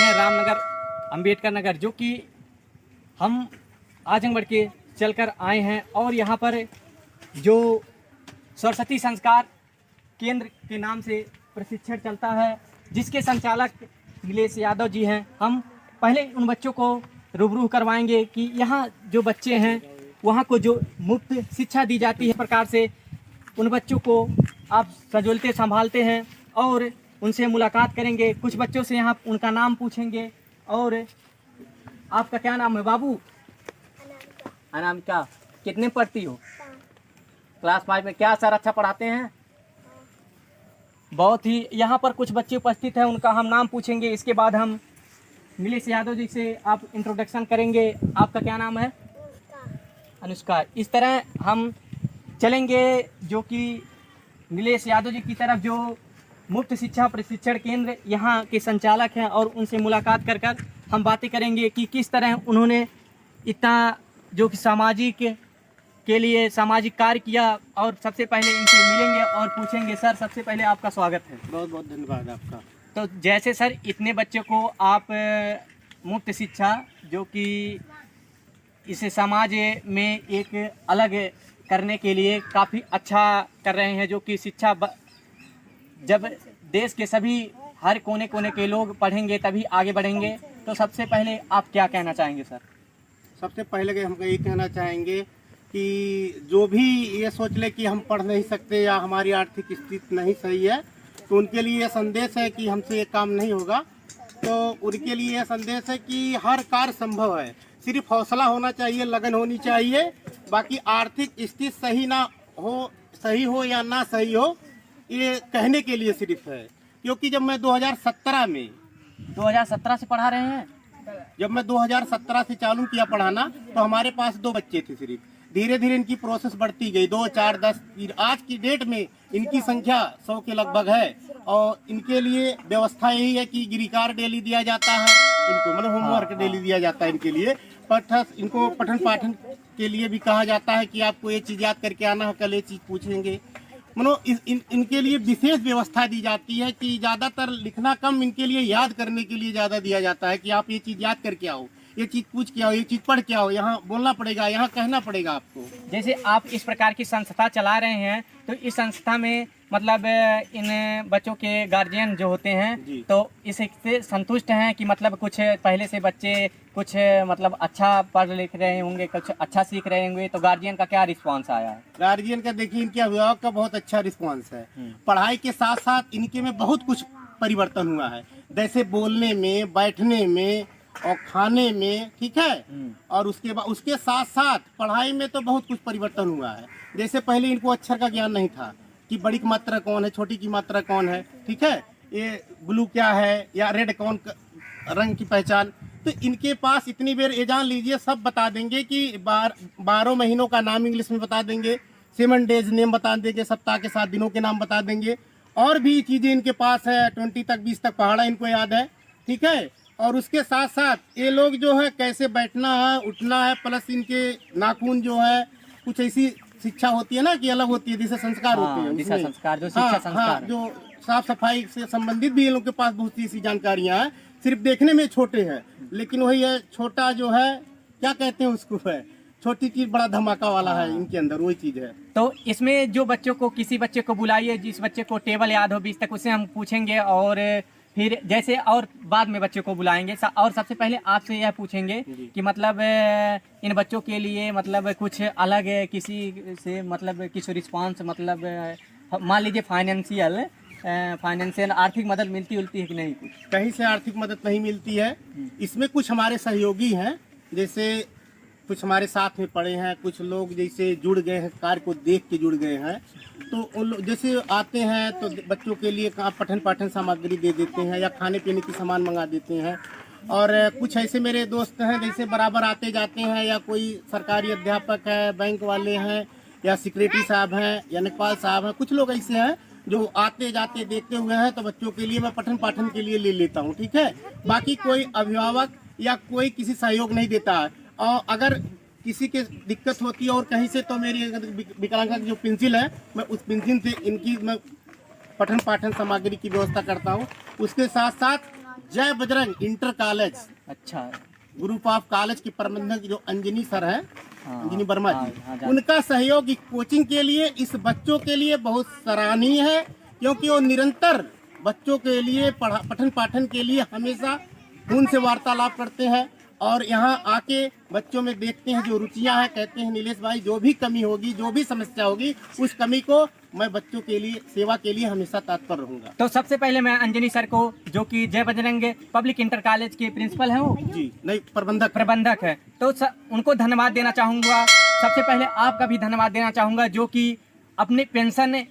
हैं रामनगर अंबेडकर नगर, जो कि हम आजमगढ़ के चलकर आए हैं। और यहाँ पर जो सरस्वती संस्कार केंद्र के नाम से प्रशिक्षण चलता है, जिसके संचालक नीलेश यादव जी हैं। हम पहले उन बच्चों को रूबरू करवाएंगे कि यहाँ जो बच्चे हैं वहाँ को जो मुफ्त शिक्षा दी जाती है, प्रकार से उन बच्चों को आप सजोलते संभालते हैं और उनसे मुलाकात करेंगे। कुछ बच्चों से यहाँ उनका नाम पूछेंगे। और आपका क्या नाम है बाबू? अनामिका। कितने पढ़ती हो? क्लास 5 में। क्या सर अच्छा पढ़ाते हैं? बहुत ही। यहाँ पर कुछ बच्चे उपस्थित हैं, उनका हम नाम पूछेंगे। इसके बाद हम नीलेश यादव जी से आप इंट्रोडक्शन करेंगे। आपका क्या नाम है? अनुष्का। इस तरह हम चलेंगे, जो कि नीलेश यादव जी की तरफ, जो मुफ्त शिक्षा प्रशिक्षण केंद्र यहाँ के संचालक हैं, और उनसे मुलाकात कर कर हम बातें करेंगे कि किस तरह उन्होंने इतना जो कि सामाजिक के लिए सामाजिक कार्य किया। और सबसे पहले इनसे मिलेंगे और पूछेंगे। सर, सबसे पहले आपका स्वागत है। बहुत बहुत धन्यवाद आपका। तो जैसे सर इतने बच्चों को आप मुफ्त शिक्षा, जो कि इस समाज में एक अलग करने के लिए काफ़ी अच्छा कर रहे हैं, जो कि शिक्षा जब देश के सभी हर कोने कोने के लोग पढ़ेंगे तभी आगे बढ़ेंगे। तो सबसे पहले आप क्या कहना चाहेंगे सर? सबसे पहले हम ये कहना चाहेंगे कि जो भी ये सोच ले कि हम पढ़ नहीं सकते या हमारी आर्थिक स्थिति नहीं सही है, तो उनके लिए ये संदेश है कि हमसे ये काम नहीं होगा। तो उनके लिए यह संदेश है कि हर कार्य संभव है, सिर्फ हौसला होना चाहिए, लगन होनी चाहिए। बाकी आर्थिक स्थिति सही हो या ना सही हो, ये कहने के लिए सिर्फ है। क्योंकि जब मैं 2017 से पढ़ा रहे हैं, जब मैं 2017 से चालू किया पढ़ाना, तो हमारे पास 2 बच्चे थे सिर्फ। धीरे धीरे इनकी प्रोसेस बढ़ती गई, 2, 4, 10। आज की डेट में इनकी संख्या 100 के लगभग है। और इनके लिए व्यवस्था यही है कि गृहकार्य डेली दिया जाता है इनको, मतलब होमवर्क डेली दिया जाता है इनके लिए। इनको पठन पाठन के लिए भी कहा जाता है कि आपको ये चीज़ याद करके आना है, कल ये चीज़ पूछेंगे। इनके लिए विशेष व्यवस्था दी जाती है कि ज़्यादातर लिखना कम, इनके लिए याद करने के लिए ज़्यादा दिया जाता है कि आप ये चीज़ याद करके आओ, ये चीज़ पूछ के आओ, ये चीज़ पढ़ के आओ, यहाँ बोलना पड़ेगा, यहाँ कहना पड़ेगा आपको। जैसे आप इस प्रकार की संस्था चला रहे हैं, तो इस संस्था में मतलब इन बच्चों के गार्जियन जो होते हैं, तो इससे संतुष्ट हैं कि मतलब कुछ पहले से बच्चे कुछ मतलब अच्छा पढ़ लिख रहे होंगे, कुछ अच्छा सीख रहे होंगे, तो गार्जियन का क्या रिस्पांस आया है? गार्जियन का देखिए, इनके अभिभावक का बहुत अच्छा रिस्पांस है। पढ़ाई के साथ साथ इनके में बहुत कुछ परिवर्तन हुआ है, जैसे बोलने में, बैठने में और खाने में, ठीक है। और उसके साथ साथ पढ़ाई में तो बहुत कुछ परिवर्तन हुआ है। जैसे पहले इनको अक्षर का ज्ञान नहीं था कि बड़ी की मात्रा कौन है, छोटी की मात्रा कौन है, ठीक है, ये ब्लू क्या है या रेड कौन रंग की पहचान। तो इनके पास इतनी देर ये जान लीजिए, सब बता देंगे कि 12 महीनों का नाम इंग्लिश में बता देंगे, 7 डेज नेम बता देंगे, सप्ताह के 7 दिनों के नाम बता देंगे। और भी चीज़ें इनके पास है, 20 तक 20 तक पहाड़ा इनको याद है, ठीक है। और उसके साथ साथ ये लोग जो है कैसे बैठना है, उठना है, प्लस इनके नाखून जो है, कुछ ऐसी शिक्षा होती है ना कि अलग होती है, जैसे संस्कार होते हैं, दिशा संस्कार, जो शिक्षा संस्कार, जो साफ सफाई से संबंधित भी इन लोग के पास बहुत सी ऐसी जानकारियां हैं। सिर्फ देखने में छोटे हैं, लेकिन वही है, छोटा जो है, क्या कहते हैं उसको, है छोटी चीज बड़ा धमाका वाला है, इनके अंदर वही चीज है। तो इसमें जो बच्चों को, किसी बच्चे को बुलाइए जिस बच्चे को टेबल याद हो 20 तक, उसे हम पूछेंगे। और फिर जैसे और बाद में बच्चों को बुलाएंगे। और सबसे पहले आपसे यह पूछेंगे कि मतलब इन बच्चों के लिए मतलब कुछ अलग किसी से मतलब किसी रिस्पांस, मतलब मान लीजिए फाइनेंशियल आर्थिक मदद मिलती है कि नहीं? कुछ कहीं से आर्थिक मदद नहीं मिलती है। इसमें कुछ हमारे सहयोगी हैं, जैसे कुछ हमारे साथ में पड़े हैं, कुछ लोग जैसे जुड़ गए हैं, कार्य को देख के जुड़ गए हैं। तो उन लोग जैसे आते हैं तो बच्चों के लिए पठन पाठन सामग्री दे देते हैं या खाने पीने की सामान मंगा देते हैं। और कुछ ऐसे मेरे दोस्त हैं जैसे बराबर आते जाते हैं, या कोई सरकारी अध्यापक है, बैंक वाले हैं, या सेक्रेटरी साहब हैं, या नेकपाल साहब हैं। कुछ लोग ऐसे हैं जो आते जाते देखते हुए हैं, तो बच्चों के लिए मैं पठन पाठन के लिए ले लेता हूँ, ठीक है। बाकी कोई अभिभावक या कोई किसी सहयोग नहीं देता है। और अगर किसी के दिक्कत होती है और कहीं से, तो मेरी विकलांगता की जो पेंसिल है, मैं उस पेंसिल से इनकी मैं पठन पाठन सामग्री की व्यवस्था करता हूँ। उसके साथ साथ जय बजरंग इंटर कॉलेज अच्छा। ग्रुप ऑफ कॉलेज के प्रबंधक जो अंजनी सर है, हाँ, अंजनी वर्मा हाँ, जी, हाँ, उनका सहयोग इस कोचिंग के लिए, इस बच्चों के लिए बहुत सराहनीय है, क्योंकि वो निरंतर बच्चों के लिए पठन पाठन के लिए हमेशा उनसे वार्तालाप करते हैं और यहाँ आके बच्चों में देखते हैं जो रुचियां हैं, कहते हैं नीलेश भाई जो भी कमी होगी, जो भी समस्या होगी, उस कमी को मैं बच्चों के लिए सेवा के लिए हमेशा तत्पर रहूंगा। तो सबसे पहले मैं अंजनी सर को, जो कि जय बजरंग पब्लिक इंटर कॉलेज के प्रिंसिपल हैं, वो जी नहीं प्रबंधक है, तो उनको धन्यवाद देना चाहूँगा। सबसे पहले आपका भी धन्यवाद देना चाहूँगा, जो कि अपने पेंशन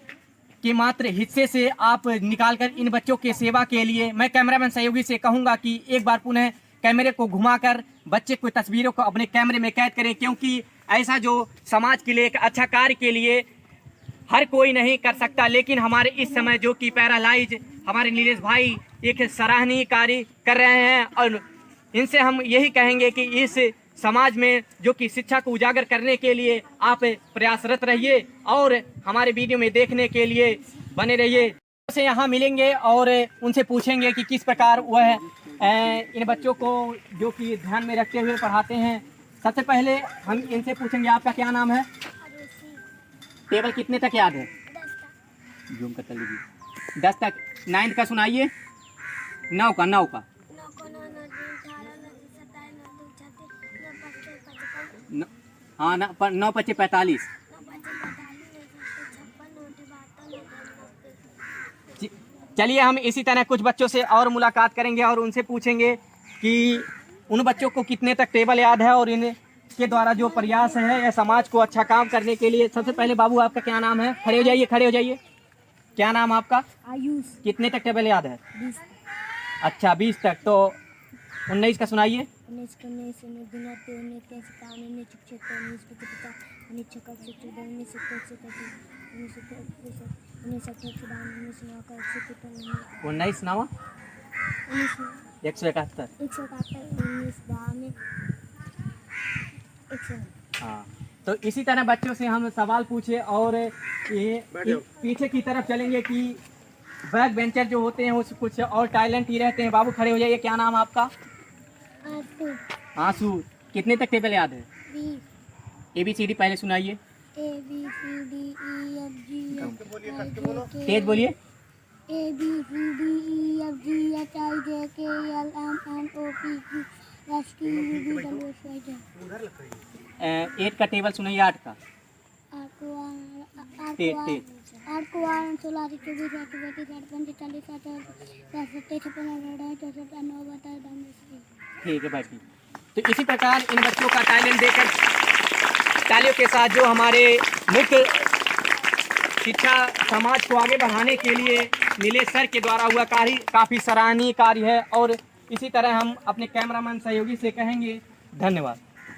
के मात्र हिस्से से आप निकालकर इन बच्चों के सेवा के लिए, मैं कैमरामैन सहयोगी से कहूँगा कि एक बार पुनः कैमरे को घुमाकर बच्चे को तस्वीरों को अपने कैमरे में कैद करें, क्योंकि ऐसा जो समाज के लिए एक अच्छा कार्य के लिए हर कोई नहीं कर सकता, लेकिन हमारे इस समय जो कि पैरालाइज हमारे नीलेश भाई एक सराहनीय कार्य कर रहे हैं, और इनसे हम यही कहेंगे कि इस समाज में जो कि शिक्षा को उजागर करने के लिए आप प्रयासरत रहिए और हमारे वीडियो में देखने के लिए बने रहिए। से यहाँ मिलेंगे और उनसे पूछेंगे कि किस प्रकार वह इन बच्चों को जो कि ध्यान में रखते हुए पढ़ाते हैं। सबसे पहले हम इनसे पूछेंगे, आपका क्या नाम है? टेबल कितने तक याद है? 10 तक। 9th का सुनाइए। 9 का हाँ ना, 9 × 5 = 45। चलिए हम इसी तरह कुछ बच्चों से और मुलाकात करेंगे और उनसे पूछेंगे कि उन बच्चों को कितने तक टेबल याद है और इनके द्वारा जो प्रयास है या समाज को अच्छा काम करने के लिए। सबसे पहले बाबू, आपका क्या नाम है? खड़े हो जाइए। क्या नाम आपका? आयुष। कितने तक टेबल याद है? 20। अच्छा, 20 तक। तो 19 का सुनाइए। 19 नावा 171। हाँ, तो इसी तरह बच्चों से हम सवाल पूछे और ये पीछे की तरफ चलेंगे कि बैक बेंचर जो होते हैं वो कुछ और टैलेंट ही रहते हैं। बाबू खड़े हो जाइए। क्या नाम आपका? आंसू। कितने तक टेबल याद है? ABCD पहले सुनाइए। तेज बोलिए। एट का टेबल सुनाइए। 8 का। ठीक है, बैठिए। तो इसी प्रकार इन बच्चों का टैलेंट देकर तालियों के साथ जो हमारे मुख्य शिक्षा समाज को आगे बढ़ाने के लिए नीलेश सर के द्वारा हुआ कार्य काफ़ी सराहनीय कार्य है। और इसी तरह हम अपने कैमरामैन सहयोगी से कहेंगे धन्यवाद।